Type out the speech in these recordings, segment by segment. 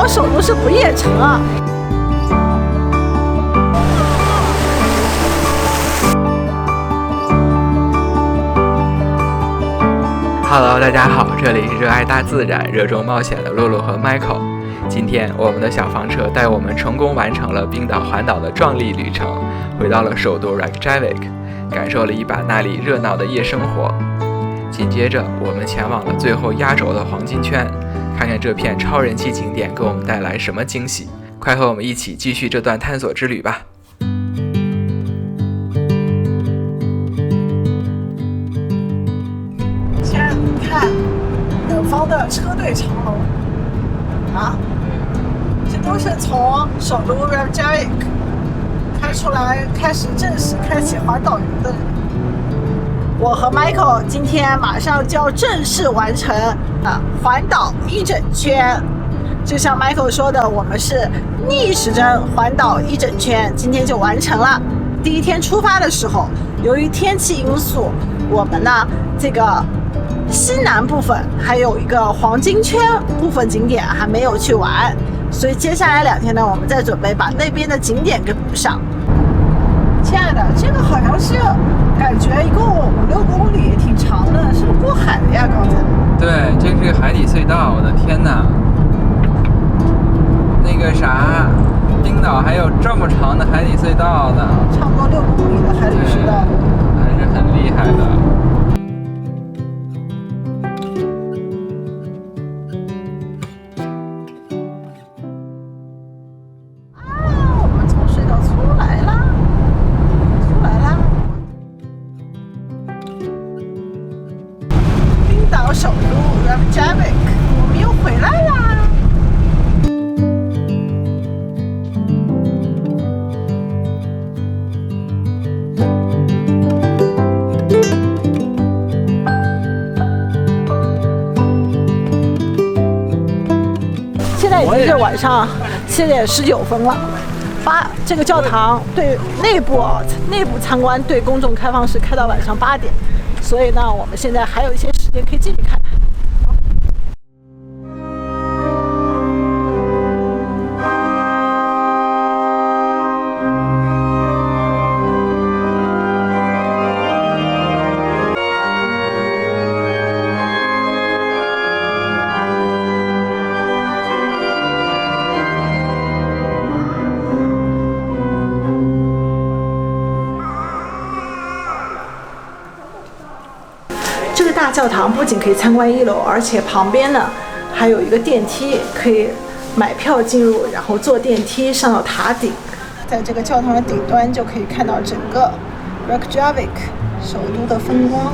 島首都是不夜城啊。Hello， 大家好，这里是热爱大自然、热衷冒险的露露和 Michael。今天我们的小房车带我们成功完成了冰岛环岛的壮丽旅程，回到了首都 Reykjavik， 感受了一把那裡熱鬧的夜生活。緊接着，我們前往了最後壓軸的黃金圈，看看這片超人氣景點給我們帶來什麼驚喜。快和我們一起繼續這段探索之旅吧！看，远方的車隊長龍啊，這都是從首都 Reykjavik 開出來，開始正式開啟環島遊的人。我和 Michael 今天馬上就要正式完成環島一整圈。就像 Michael 說的，我們是逆時針環島一整圈，今天就完成了。第一天出發的時候，由於天氣因素，我們呢這個西南部分還有一個黃金圈部分景點還沒有去完，所以接下來2天呢，我們再準備把那邊的景點給補上。親愛的，這個好像是感覺一共5-6公里，挺長的，是不是過海的呀？剛才對，這是個海底隧道，我的天哪！那個啥，冰島還有這麼長的海底隧道呢，差不多6公里的海底隧道，還是很厲害的。首都 Reykjavik， 我們又回來啦！現在已經是晚上7點19分了。這個教堂對內部參觀對公眾開放是開到晚上8點。所以呢，我們現在還有一些時間可以繼續看。这个大教堂不僅可以參觀1樓，而且旁邊呢還有一個電梯，可以買票進入，然後坐電梯上到塔頂。在這個教堂的頂端就可以看到整個 Reykjavik 首都的風光。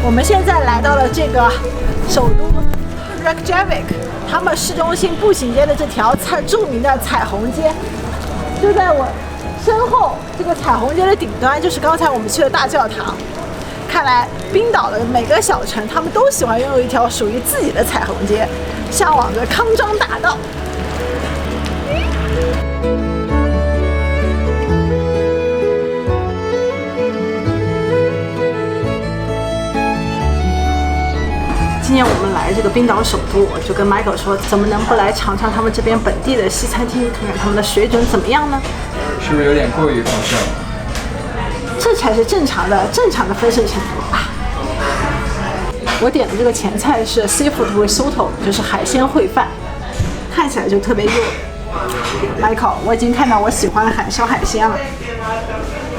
我們現在來到了這個首都 Reykjavik， 他們市中心步行街的這條著名的彩虹街，就在我身後。這個彩虹街的頂端就是剛才我們去的大教堂。看來冰島的每個小城，他們都喜歡擁有一條屬於自己的彩虹街，向往着康莊大道。今年我們來這個冰島首都，我就跟 Michael 說，怎麼能不來嘗嘗他們這邊本地的西餐廳，看看他們的水準怎麼樣呢？是不是有點過於豐盛？這才是正常的豐盛程度吧。我點的這個前菜是 seafood risotto， 就是海鮮燴飯，看起來就特別誘人。Michael， 我已經看到我喜歡的小海鮮了，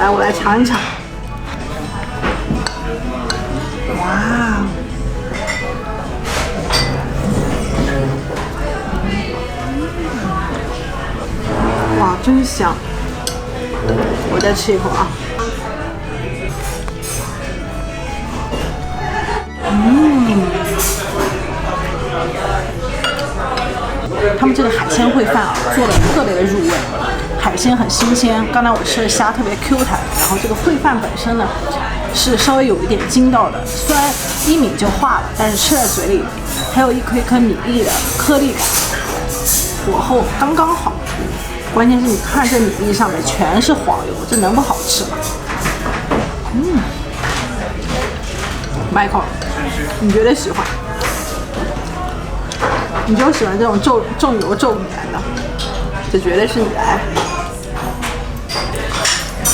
來，我來嘗一嘗。哇！哇，真香！我再吃一口啊。他们这个海鮮燴飯啊，做的特別的入味，海鮮很新鮮。剛才我吃的蝦特別 Q 彈，然後這個燴飯本身呢是稍微有一點筋道的，雖然一抿就化了，但是吃在嘴裡還有一顆一顆米粒的顆粒感，火候剛剛好。關鍵是你看這米粒上面全是黃油，這能不好吃嗎？Michael， 你絕對喜歡，你就喜歡這種重油重鹽的，這絕對是你的愛。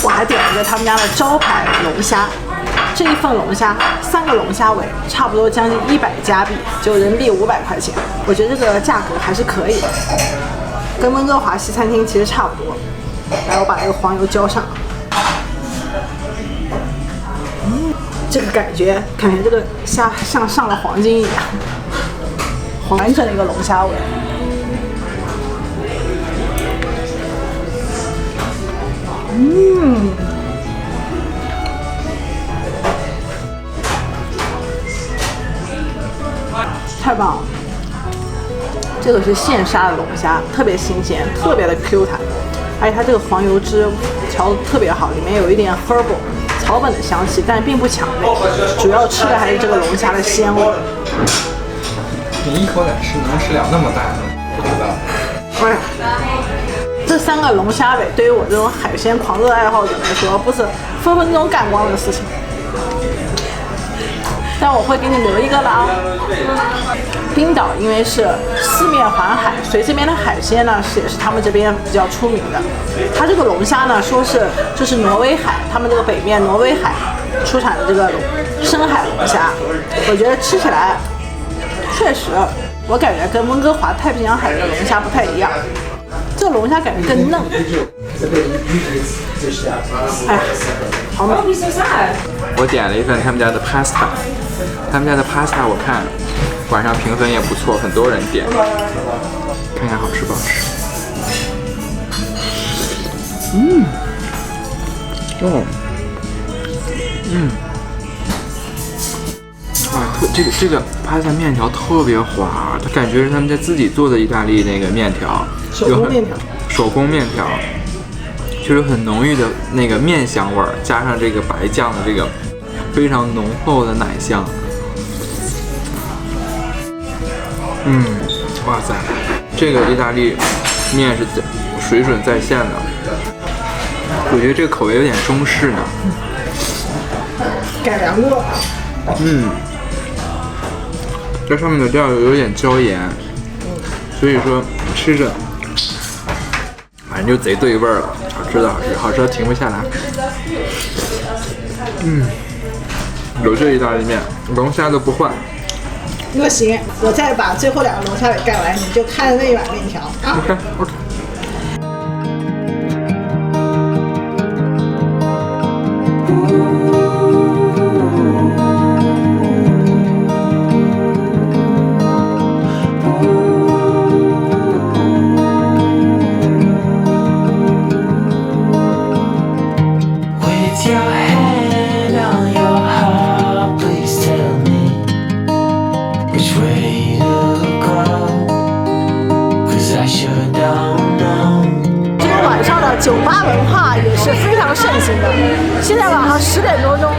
我還點了一個他們家的招牌龍蝦，這一份龍蝦3個龍蝦尾，差不多將近100加幣，就人民幣500塊錢。我覺得這個價格還是可以的，跟溫哥華西餐廳其實差不多。來，我把這個黃油澆上。這個感覺這個蝦像上了黃金一樣，完整的一個龍蝦尾。太棒了！這個是現殺的龍蝦，特別新鮮，特別的 Q 彈，而且它這個黃油汁調得特別好，裡面有一點 herbal 草本的香氣，但並不搶味，主要吃的還是這個龍蝦的鮮味。你一口敢吃能吃了那麼大的？不知道。哎，這3個龍蝦尾對於我這種海鮮狂熱愛好者來說，不是分分鐘幹光的事情。但我會給你留一個的啊。冰島因為是四面環海，所以這邊的海鮮呢也是他們這邊比較出名的。它這個龍蝦呢，說是就是挪威海，他們這個北面挪威海出產的這個深海龍蝦，我覺得吃起來確實，我感覺跟溫哥華太平洋海的龍蝦不太一樣。這個龍蝦感覺更嫩。哎，好美！我點了一份他們家的 pasta， 他們家的 pasta 我看晚上評分也不錯，很多人點，看看好吃不好吃。哇，這個 pasta 麵條特別滑，感覺是他們家自己做的意大利那個麵條，手工麵條，就是很濃郁的那個麵香味兒，加上這個白醬的這個非常濃厚的奶香。哇塞，這個意大利麵是水準在線的，我覺得這個口味有點中式呢。改良過。這上面的料有點椒鹽，所以說吃着反正就賊對味兒了，好吃的好吃，好吃的停不下來。有這意大利麵，龍蝦都不換。那行，我再把最後2個龍蝦尾蓋完，你就看那一碗麵條啊。OK。酒吧文化也是非常盛行的。現在晚上10點多鐘，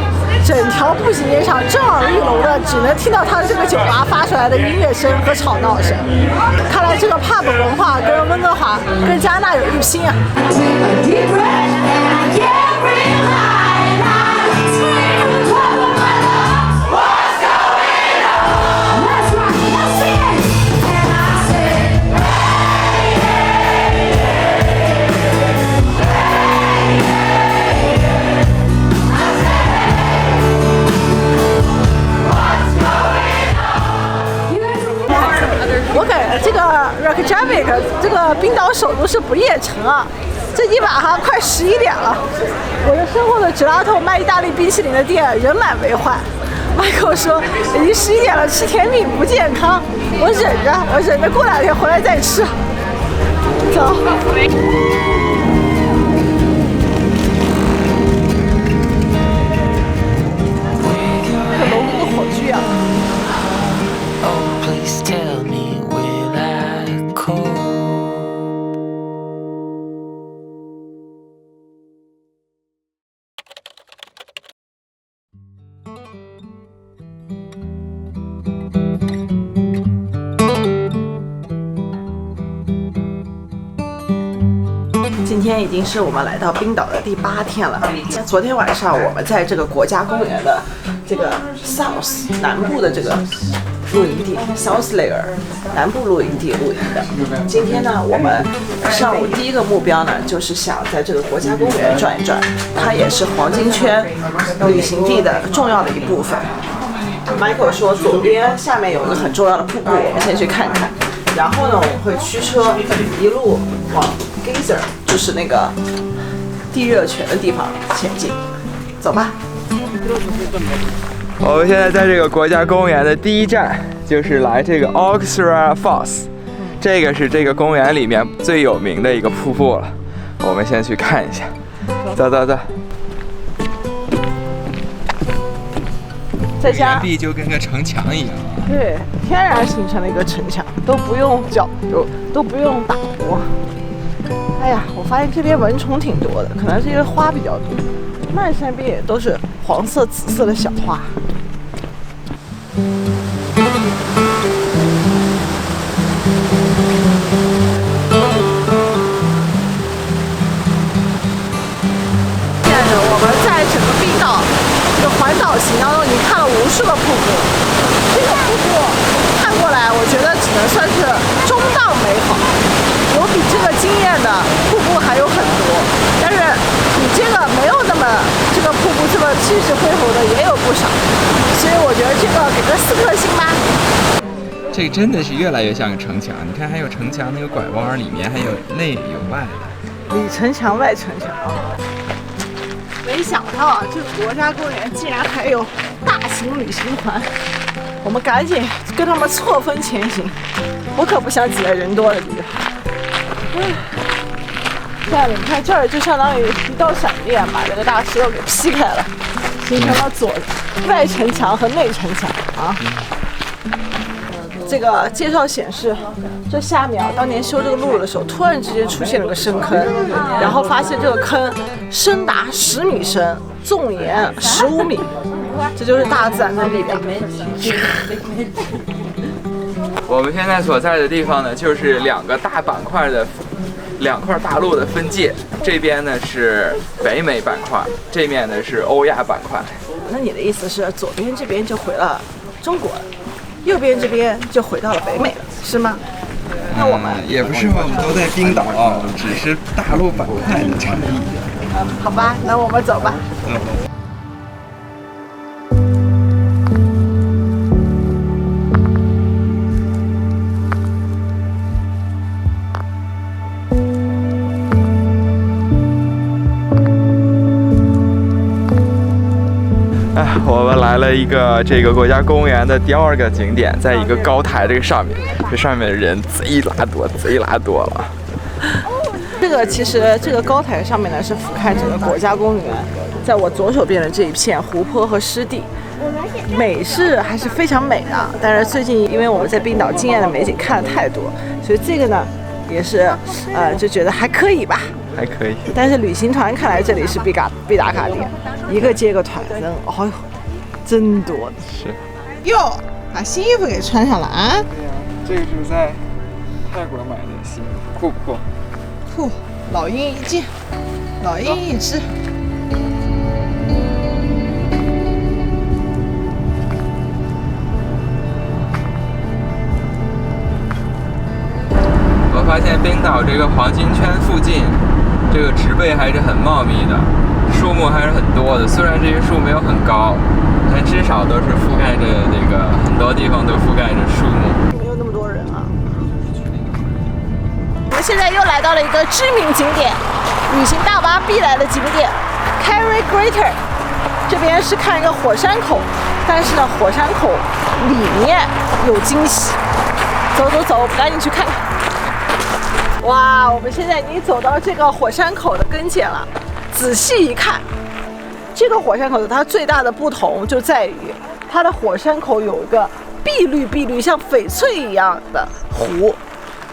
整條步行街上震耳欲聾的，只能聽到他這個酒吧發出來的音樂聲和吵鬧聲。看來這個 pub 文化跟溫哥華、跟加拿大有一拼啊！我感覺這個 Reykjavik 這個冰島首都是不夜城啊，這一晚上快11點了。我的身後的 Gelato 賣意大利冰淇淋的店人滿為患。Michael 說已經11點了，吃甜品不健康。我忍着過2天回來再吃。走。這個樓都好巨啊。Oh, please tell me, will I call? 今天已经是我们来到冰島的第8天了。昨天晚上我们在这个国家公園的這個 South 南部的這個露營地 South Layer 南部露營地露營的。今天呢，我們上午第一個目標呢，就是想在這個國家公園轉一轉，它也是黃金圈旅行地的重要的一部分。Michael 說左邊下面有一個很重要的瀑布，我們先去看看。然後呢，我們會驅車一路往 Geyser， 就是那個地熱泉的地方前進。走吧。我們現在在這個國家公園的第一站，就是來這個 Øksfjord Falls， 這個是這個公園裡面最有名的一個瀑布了。我們先去看一下。走走走。在家壁就跟個城牆一樣。對，天然形成了一個城牆，都不用腳，都不用打磨。哎呀，我發現這邊蚊蟲挺多的，可能是因為花比較多。漫山遍野都是黃色、紫色的小花。現在呢，我們在整個冰島這個環島行當中已經看了無數個瀑布。這個瀑布看過來，我覺得只能算是中檔美好，有比這個驚豔的瀑布還有很多，但是比這個沒有那麼這個瀑布這麼氣勢恢宏的也有不少，所以我覺得這個給個4顆星吧。這真的是越來越像個城牆，你看還有城牆那個拐彎，裡面還有內有外的，裡城牆外城牆啊！沒想到這個國家公園竟然還有大型旅行團。我們趕緊跟他們錯峰前行，我可不想擠在人多的地方。這樣你看，這兒就相當於一道閃電，把這個大石頭給劈開了，形成了左外城牆和內城牆啊。這個介紹顯示，這下面當年修這個路的時候，突然之間出現了個深坑，然後發現這個坑深達10米深，縱延15米。這就是大自然的力量。我們現在所在的地方呢，就是2個大板塊的2塊大陸的分界。這邊呢是北美板塊，這面呢是歐亞板塊。那你的意思是，左邊這邊就回了中國，右邊這邊就回到了北美了，是嗎？那我們也不是嘛，我們都在冰島，只是大陸板塊的差異。好吧，那我們走吧。我們來了一個這個國家公園的第2個景點，在一個高台這個上面，這上面的人賊拉多了。這個其實這個高台上面呢是俯瞰整個國家公園，在我左手邊的這一片湖泊和濕地，美是還是非常美的。但是最近因為我們在冰島驚豔的美景看得太多，所以這個呢也是就覺得還可以吧。還可以。但是旅行團看來這裡是必打卡點，一個接個團，人哦呦，真多的。是。喲，把新衣服給穿上了啊！對呀，這個是在泰國買的新衣服，酷不酷？酷，老鷹一件，老鷹一隻。我發現冰島這個黃金圈附近，這個植被還是很茂密的，樹木還是很多的。雖然這些樹沒有很高，但至少都是覆蓋着這個很多地方都覆蓋着樹木。沒有那麼多人啊。我們現在又來到了一個知名景點，旅行大巴必來的景點 Kari Crater。這邊是看一個火山口，但是呢，火山口裡面有驚喜。走走走，我們趕緊去看看。哇，我們現在已經走到這個火山口的跟前了。仔細一看，這個火山口它最大的不同就在於，它的火山口有一個碧綠像翡翠一樣的湖。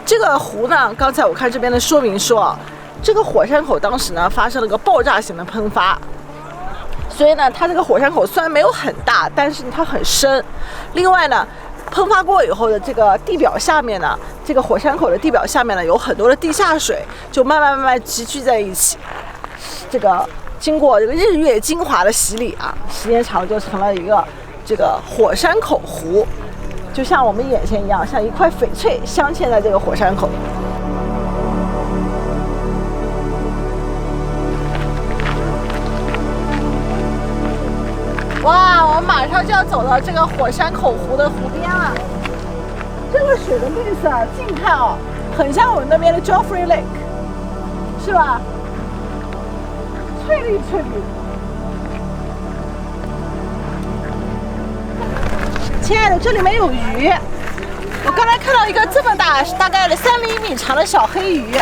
這個湖呢，剛才我看這邊的說明說啊，這個火山口當時呢發生了個爆炸性的噴發，所以呢，它這個火山口雖然沒有很大，但是它很深。另外呢，噴發過以後的這個地表下面呢，這個火山口的地表下面呢，有很多的地下水，就慢慢集聚在一起。這個經過這個日月精華的洗禮啊，時間長就成了一個這個火山口湖，就像我們眼前一樣，像一塊翡翠鑲嵌在這個火山口。哇，我们马上就要走到这个火山口湖的湖边了。这个水的绿色，近看哦，很像我们那邊的 Joffrey Lake， 是吧？翠綠翠綠。親愛的，這裡面有魚。我剛才看到一個這麼大，大概3厘米長的小黑魚。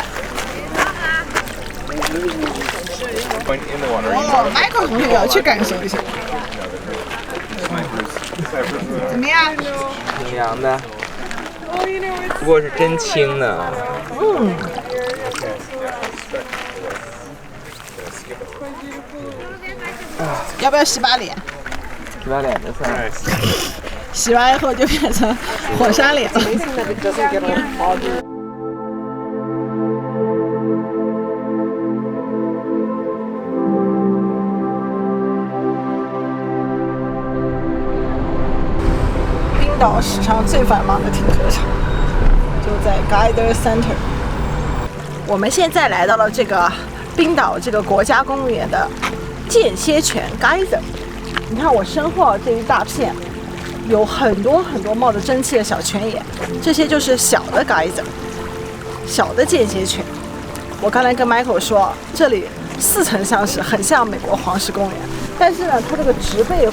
哦，Michael 同學要去感受一下。怎麼樣？挺涼的，不過是真清呢。嗯。要不要洗把臉？洗把臉就算。洗完以後就變成火山臉了。冰島史上最繁忙的停車場就在 Geyser Center。我們現在來到了這個冰島這個國家公園的間歇泉 Geyser。你看我身後這一大片，有很多冒着蒸汽的小泉眼，這些就是小的 Geyser， 小的間歇泉。我剛才跟 Michael 說，這裡似曾相識，很像美國黃石公園，但是呢，它這個植被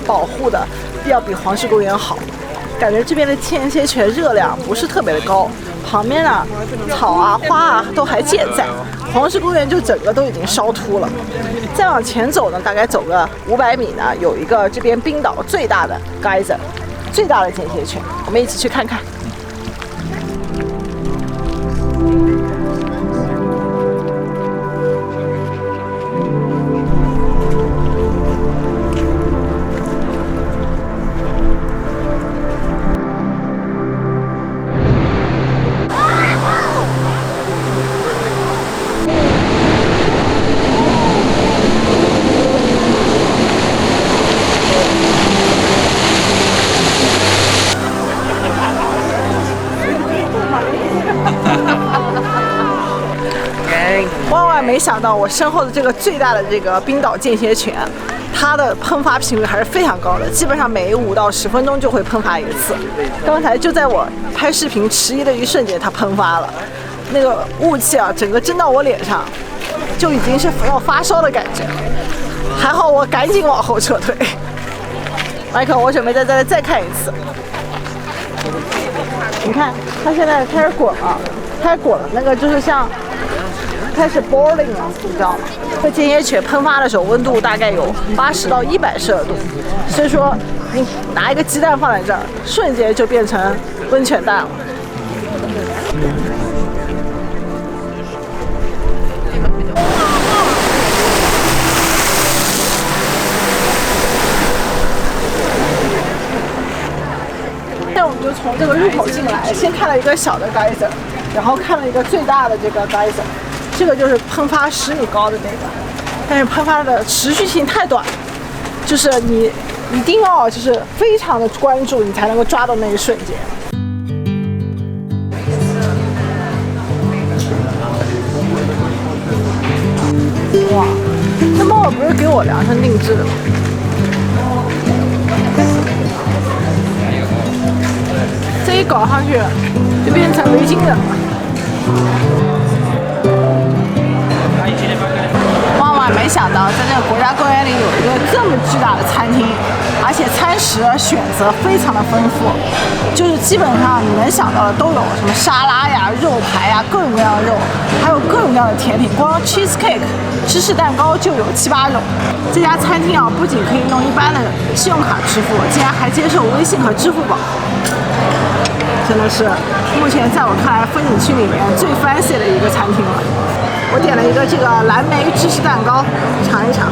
保護的要比黃石公園好，感覺這邊的間歇泉熱量不是特別的高，旁邊呢草啊花啊都還健在，黃石公園就整個都已經燒禿了。再往前走呢，大概走個500米呢，有一個這邊冰島最大的 Geyser， 最大的間歇泉，我們一起去看看。万万没想到，我身後的這個最大的這個冰島間歇泉，它的噴發頻率還是非常高的，基本上每5到10分鐘就會噴發一次。剛才就在我拍視頻遲疑的一瞬間，它噴發了，那個霧氣啊，整個蒸到我臉上，就已經是要發燒的感覺。還好我趕緊往後撤退。Michael，我準備在這裡再看一次。你看，它現在開始滾了，開始滾了，那個就是像。開始 boiling 了，你知道嗎？這間歇泉噴發的時候，溫度大概有80到100攝氏度，所以說你拿一個雞蛋放在這兒，瞬間就變成溫泉蛋了。現在我們就從這個入口進來，先看了一個小的 Geyser， 然後看了一個最大的這個 Geyser。這個就是噴發10米高的那個，但是噴發的持續性太短，就是你一定要就是非常的關注，你才能夠抓到那一瞬間。哇，這帽子不是給我量身定制的嗎？這一搞上去就變成維京人了。萬萬沒想到，在這個國家公園裡有一個這麼巨大的餐廳，而且餐食選擇非常的豐富，就是基本上你能想到的都有，什麼沙拉呀、肉排呀，各種各樣的肉，還有各種各樣的甜品，光 cheesecake 芝士蛋糕就有7、8種。這家餐廳啊，不僅可以用一般的信用卡支付，竟然還接受微信和支付寶，真的是目前在我看來風景區裡面最 fancy 的一個餐廳了。我點了一個這個藍莓芝士蛋糕，嘗一嘗。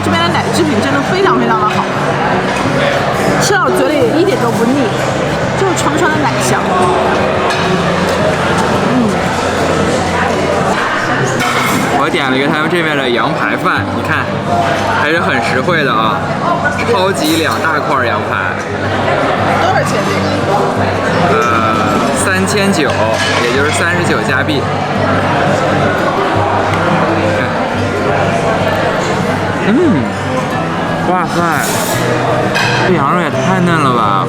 这边的奶制品真的非常非常的好，吃到嘴里一点都不腻，就是纯纯的奶香。我点了一个他们这边的羊排饭，你看还是很实惠的啊，超级2大块羊排。多少钱这个？3900，也就是39加币。哇塞，这羊肉也太嫩了吧，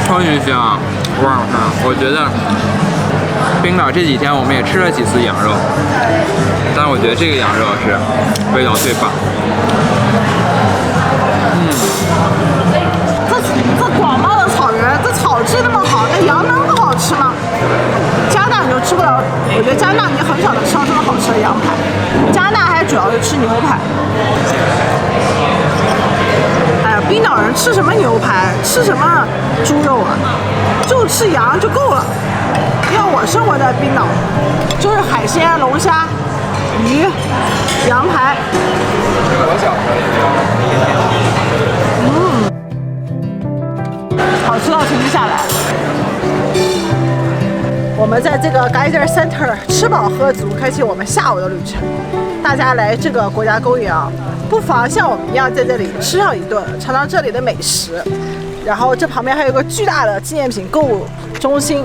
超级香！哇塞，我觉得冰岛这几天我们也吃了几次羊肉，但是我觉得这个羊肉是味道最棒。这广袤的草原，这草质那么好，那羊能不好吃吗？加拿大你就吃不了，我觉得加拿大你很少能吃到这么好吃的羊排。加拿大还主要是吃牛排。哎呀，冰岛人吃什么牛排，吃什么豬肉啊？就吃羊就夠了。要我生活在冰島，就是海鮮、龍蝦、魚、羊排。好吃到停不下来。我们在这个 Geyser Center 吃飽喝足，開啟我們下午的旅程。大家來這個國家公園啊，不妨像我們一樣在這裡吃上一頓，嘗嘗這裡的美食。然後這旁邊還有個巨大的紀念品購物中心，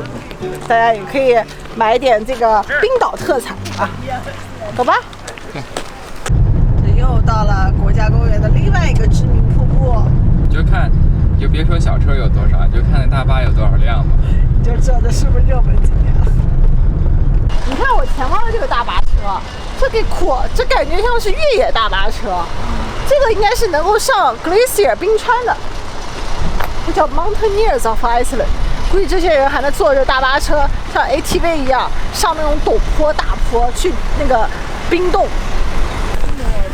大家也可以買點這個冰島特產啊。走吧。這又到了國家公園的另外一個知名瀑布。你就看。就別說小車有多少，就看那大巴有多少輛吧。你就知道這是不是熱門景點了。你看我前方的這個大巴車，這感覺像是越野大巴車。這個應該是能夠上 glacier 冰川的，這叫 Mountaineers of Iceland。估計這些人還能坐着大巴車，像 ATV 一樣上那種陡坡大坡去那個冰洞。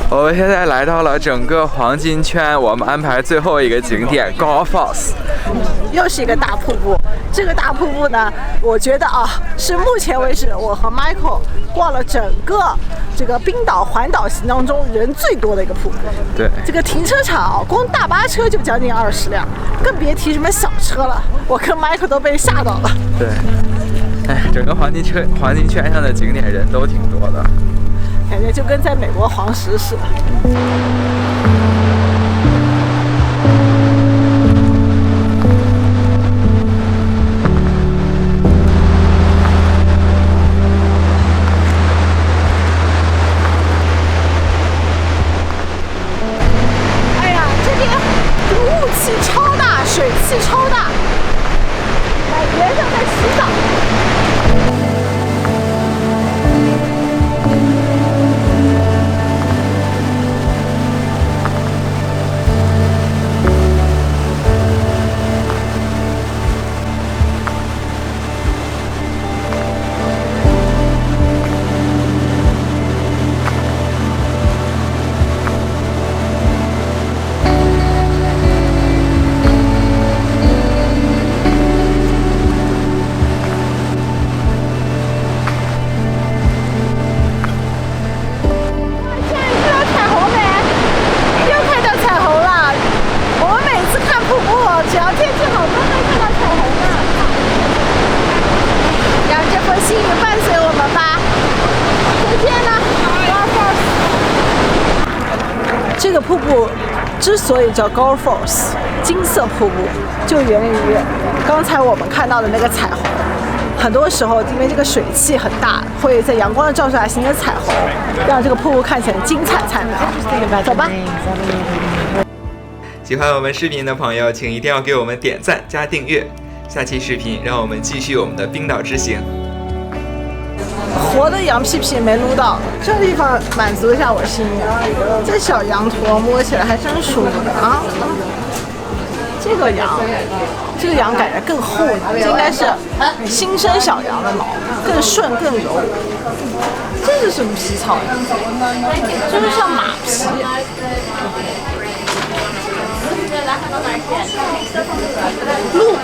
我們現在來到了整個黃金圈，我們安排最後一個景點 Gull Falls，又是一個大瀑布。這個大瀑布呢，我覺得啊，是目前為止我和 Michael 逛了整個這個冰島環島行當中人最多的一個瀑布。對，這個停車場啊，光大巴車就將近20輛，更別提什麼小車了。我跟 Michael 都被嚇到了。對，哎，整個黃金圈上的景點人都挺多的。感覺就跟在美國黃石似的。哎呀，這邊霧氣超大，水汽超大，感覺像在洗澡。這個瀑布之所以叫 Gull Falls 金色瀑布，就源於剛才我們看到的那個彩虹。很多時候，因為這個水汽很大，會在陽光的照射下形成彩虹，讓這個瀑布看起來金燦燦的。走吧。喜歡我們視頻的朋友，請一定要給我們點讚加訂閱。下期視頻，讓我們繼續我們的冰島之行。活的羊屁屁沒擼到，這個地方滿足一下我心願。這小羊駝摸起來還真舒服啊！這個羊感覺更厚呢，這應該是新生小羊的毛，更順更柔。這是什麼皮草呀？就是像馬皮。鹿。